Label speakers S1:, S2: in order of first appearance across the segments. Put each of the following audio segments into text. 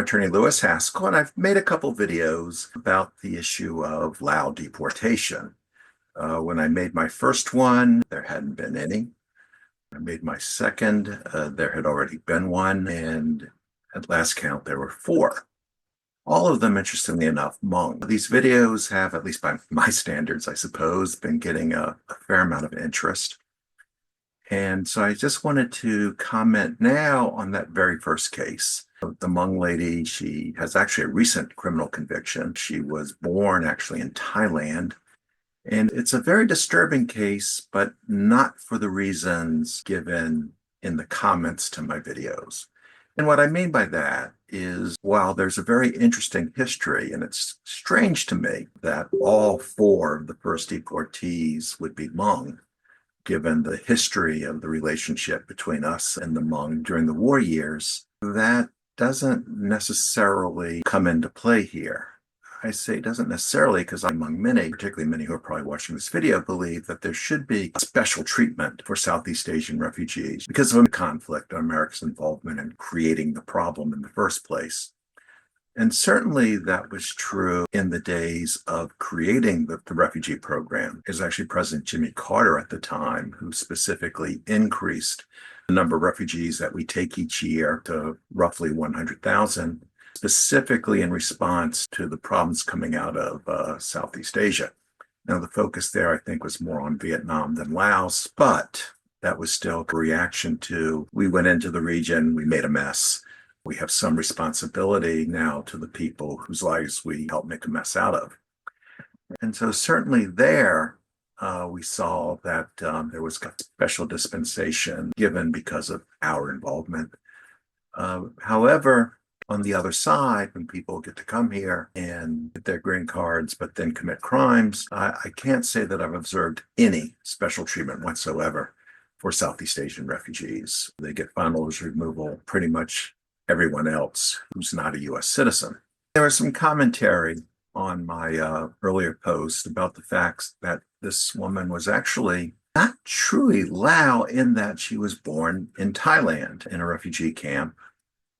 S1: attorney Louis Haskell, and I've made a couple videos about the issue of Lao deportation. When I made my first one, there hadn't been any. I made my second, there had already been one, and at last count, there were four. All of them, interestingly enough, Hmong. These videos have, at least by my standards, I suppose, been getting a fair amount of interest. And so I just wanted to comment now on that very first case. The Hmong lady, she has actually a recent criminal conviction. She was born actually in Thailand. And it's a very disturbing case, but not for the reasons given in the comments to my videos. And what I mean by that is, while there's a very interesting history, and it's strange to me that all four of the first deportees would be Hmong, given the history of the relationship between us and the Hmong during the war years, that doesn't necessarily come into play here. I say it doesn't necessarily because among many, particularly many who are probably watching this video, believe that there should be special treatment for Southeast Asian refugees because of the conflict and America's involvement in creating the problem in the first place. And certainly that was true in the days of creating the refugee program. It was actually President Jimmy Carter at the time who specifically increased the number of refugees that we take each year to roughly 100,000, specifically in response to the problems coming out of Southeast Asia. Now, the focus there, I think, was more on Vietnam than Laos, but that was still a reaction to, we went into the region, we made a mess. We have some responsibility now to the people whose lives we helped make a mess out of. And so certainly there, we saw that there was a special dispensation given because of our involvement. However, on the other side, when people get to come here and get their green cards, but then commit crimes, I can't say that I've observed any special treatment whatsoever for Southeast Asian refugees. They get final orders of removal pretty much everyone else who's not a U.S. citizen. There was some commentary on my earlier post about the fact that this woman was actually not truly Lao in that she was born in Thailand in a refugee camp.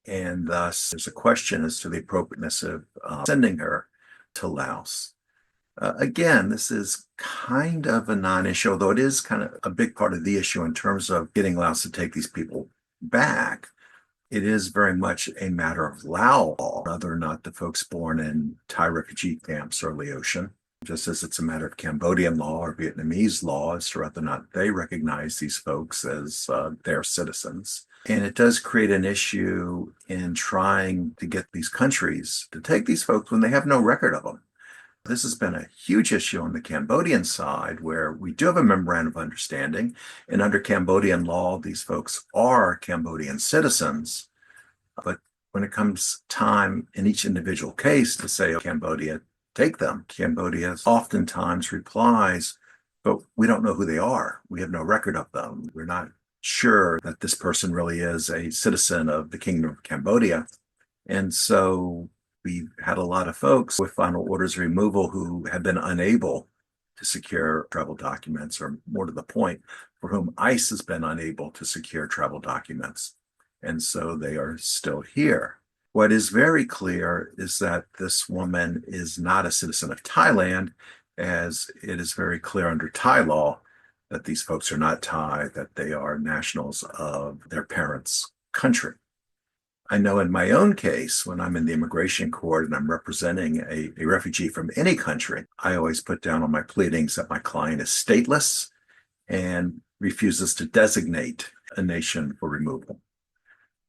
S1: And thus, there's a question as to the appropriateness of sending her to Laos. Again, this is kind of a non-issue, although it is kind of a big part of the issue in terms of getting Laos to take these people back. It is very much a matter of Lao law, whether or not the folks born in Thai refugee camps are Laotian, just as it's a matter of Cambodian law or Vietnamese law as to whether or not they recognize these folks as their citizens. And it does create an issue in trying to get these countries to take these folks when they have no record of them. This has been a huge issue on the Cambodian side, where we do have a memorandum of understanding, and under Cambodian law, these folks are Cambodian citizens. But when it comes time in each individual case to say, oh, Cambodia, take them, Cambodia oftentimes replies, but we don't know who they are. We have no record of them. We're not sure that this person really is a citizen of the Kingdom of Cambodia. And so we've had a lot of folks with final orders of removal who have been unable to secure travel documents, or more to the point, for whom ICE has been unable to secure travel documents. And so they are still here. What is very clear is that this woman is not a citizen of Thailand, as it is very clear under Thai law that these folks are not Thai, that they are nationals of their parents' country. I know in my own case, when I'm in the immigration court and I'm representing a refugee from any country, I always put down on my pleadings that my client is stateless and refuses to designate a nation for removal.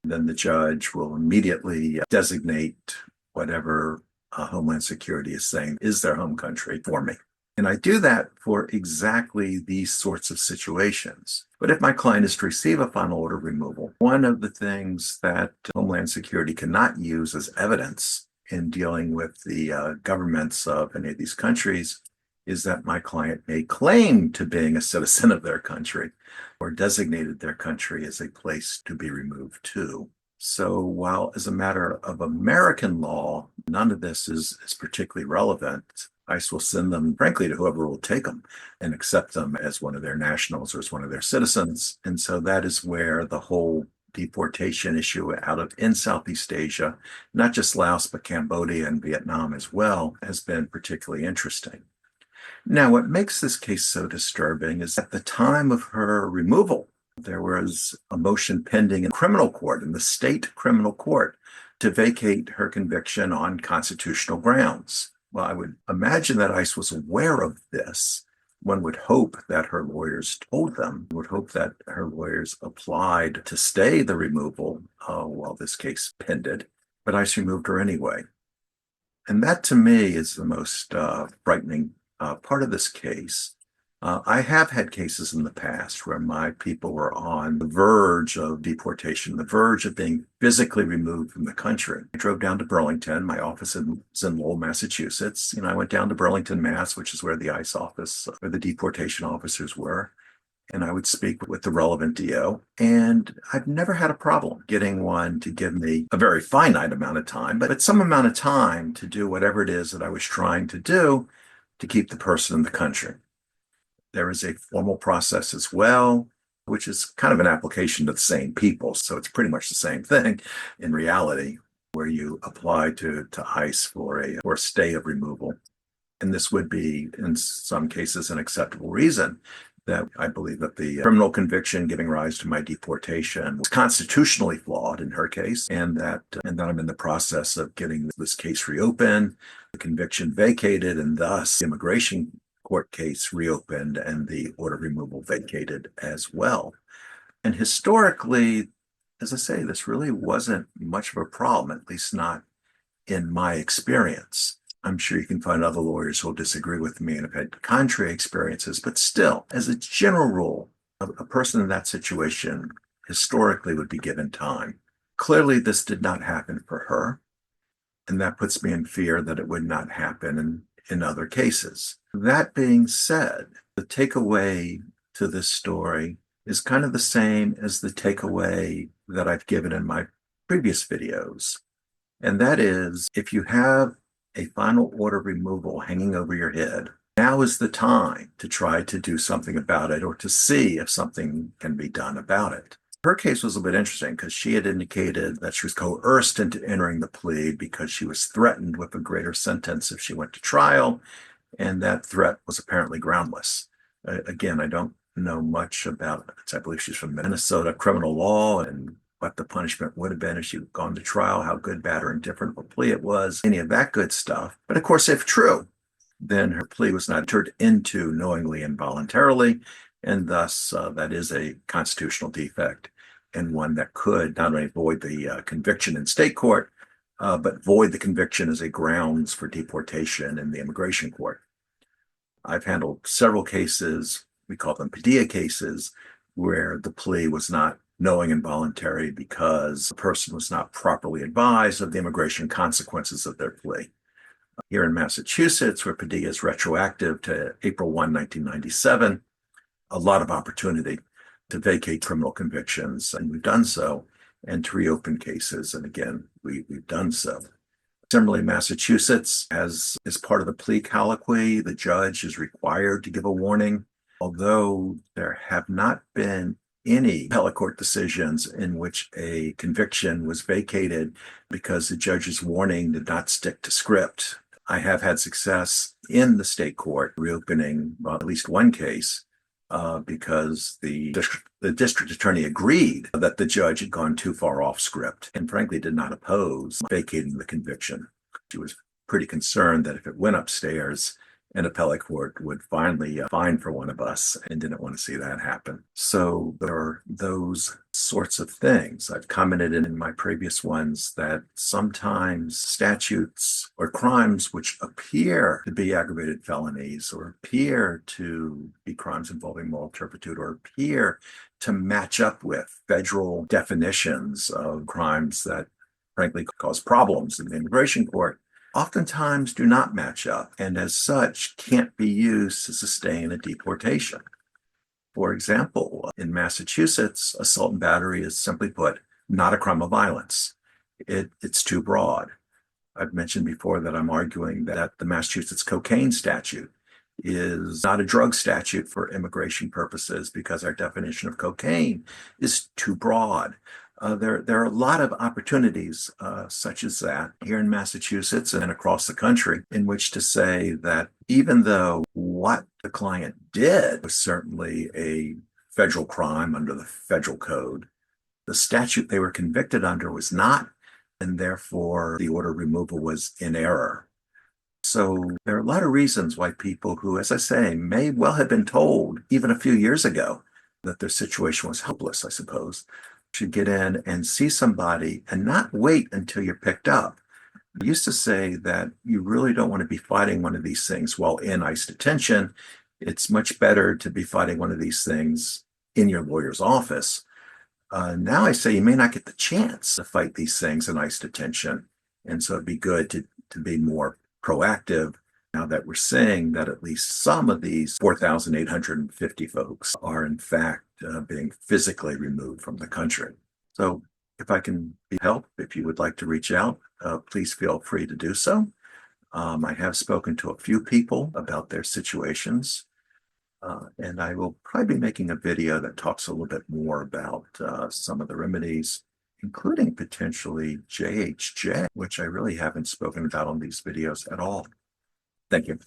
S1: Then the judge will immediately designate whatever Homeland Security is saying is their home country for me. And I do that for exactly these sorts of situations. But if my client is to receive a final order of removal, one of the things that Homeland Security cannot use as evidence in dealing with the governments of any of these countries is that my client may claim to being a citizen of their country or designated their country as a place to be removed to. So while as a matter of American law, none of this is particularly relevant, ICE will send them, frankly, to whoever will take them and accept them as one of their nationals or as one of their citizens. And so that is where the whole deportation issue in Southeast Asia, not just Laos, but Cambodia and Vietnam as well, has been particularly interesting. Now, what makes this case so disturbing is at the time of her removal, there was a motion pending in criminal court, in the state criminal court, to vacate her conviction on constitutional grounds. Well, I would imagine that ICE was aware of this. One would hope that her lawyers told them, would hope that her lawyers applied to stay the removal while this case pended, but ICE removed her anyway. And that to me is the most frightening part of this case. I have had cases in the past where my people were on the verge of deportation, the verge of being physically removed from the country. I drove down to Burlington. My office is in Lowell, Massachusetts. I went down to Burlington, Mass, which is where the ICE office, where the deportation officers were. And I would speak with the relevant DO. And I've never had a problem getting one to give me a very finite amount of time, but some amount of time to do whatever it is that I was trying to do to keep the person in the country. There is a formal process as well, which is kind of an application to the same people. So it's pretty much the same thing in reality, where you apply to ICE for a stay of removal. And this would be, in some cases, an acceptable reason that I believe that the criminal conviction giving rise to my deportation was constitutionally flawed in her case, and that I'm in the process of getting this case reopened, the conviction vacated, and thus the immigration court case reopened and the order of removal vacated as well. And historically, as I say, this really wasn't much of a problem, at least not in my experience. I'm sure you can find other lawyers who will disagree with me and have had contrary experiences, but still, as a general rule, a person in that situation historically would be given time. Clearly, this did not happen for her, and that puts me in fear that it would not happen in other cases. That being said, the takeaway to this story is kind of the same as the takeaway that I've given in my previous videos. And that is, if you have a final order removal hanging over your head, now is the time to try to do something about it or to see if something can be done about it. Her case was a bit interesting because she had indicated that she was coerced into entering the plea because she was threatened with a greater sentence if she went to trial, and that threat was apparently groundless. Again, I don't know much about it. I believe she's from Minnesota criminal law and what the punishment would have been if she'd gone to trial, how good, bad, or indifferent of a plea it was, any of that good stuff. But of course, if true, then her plea was not entered into knowingly and voluntarily, and thus that is a constitutional defect and one that could not only void the conviction in state court, but void the conviction as a grounds for deportation in the immigration court. I've handled several cases, we call them Padilla cases, where the plea was not knowing and voluntary because the person was not properly advised of the immigration consequences of their plea. Here in Massachusetts, where Padilla is retroactive to April 1, 1997, a lot of opportunity to vacate criminal convictions, and we've done so, and to reopen cases, and again, we've done so. Similarly, Massachusetts, as part of the plea colloquy, the judge is required to give a warning, although there have not been any appellate court decisions in which a conviction was vacated because the judge's warning did not stick to script. I have had success in the state court reopening at least one case because the district attorney agreed that the judge had gone too far off script and frankly did not oppose vacating the conviction. She was pretty concerned that if it went upstairs, an appellate court would finally fine for one of us and didn't want to see that happen. So there are those sorts of things. I've commented in my previous ones that sometimes statutes or crimes which appear to be aggravated felonies or appear to be crimes involving moral turpitude or appear to match up with federal definitions of crimes that frankly cause problems in the immigration court oftentimes do not match up and as such can't be used to sustain a deportation. For example, in Massachusetts, assault and battery is simply put not a crime of violence. It's too broad. I've mentioned before that I'm arguing that the Massachusetts cocaine statute is not a drug statute for immigration purposes because our definition of cocaine is too broad. There are a lot of opportunities such as that here in Massachusetts and across the country in which to say that even though what the client did was certainly a federal crime under the federal code, the statute they were convicted under was not, and therefore the order of removal was in error. So there are a lot of reasons why people who, as I say, may well have been told even a few years ago that their situation was hopeless, I suppose, should get in and see somebody and not wait until you're picked up. I used to say that you really don't want to be fighting one of these things while in ICE detention. It's much better to be fighting one of these things in your lawyer's office. Now I say you may not get the chance to fight these things in ICE detention. And so it'd be good to be more proactive now that we're seeing that at least some of these 4,850 folks are in fact being physically removed from the country. So if I can be help, if you would like to reach out, please feel free to do so. I have spoken to a few people about their situations. And I will probably be making a video that talks a little bit more about some of the remedies, including potentially JHJ, which I really haven't spoken about on these videos at all. Thank you.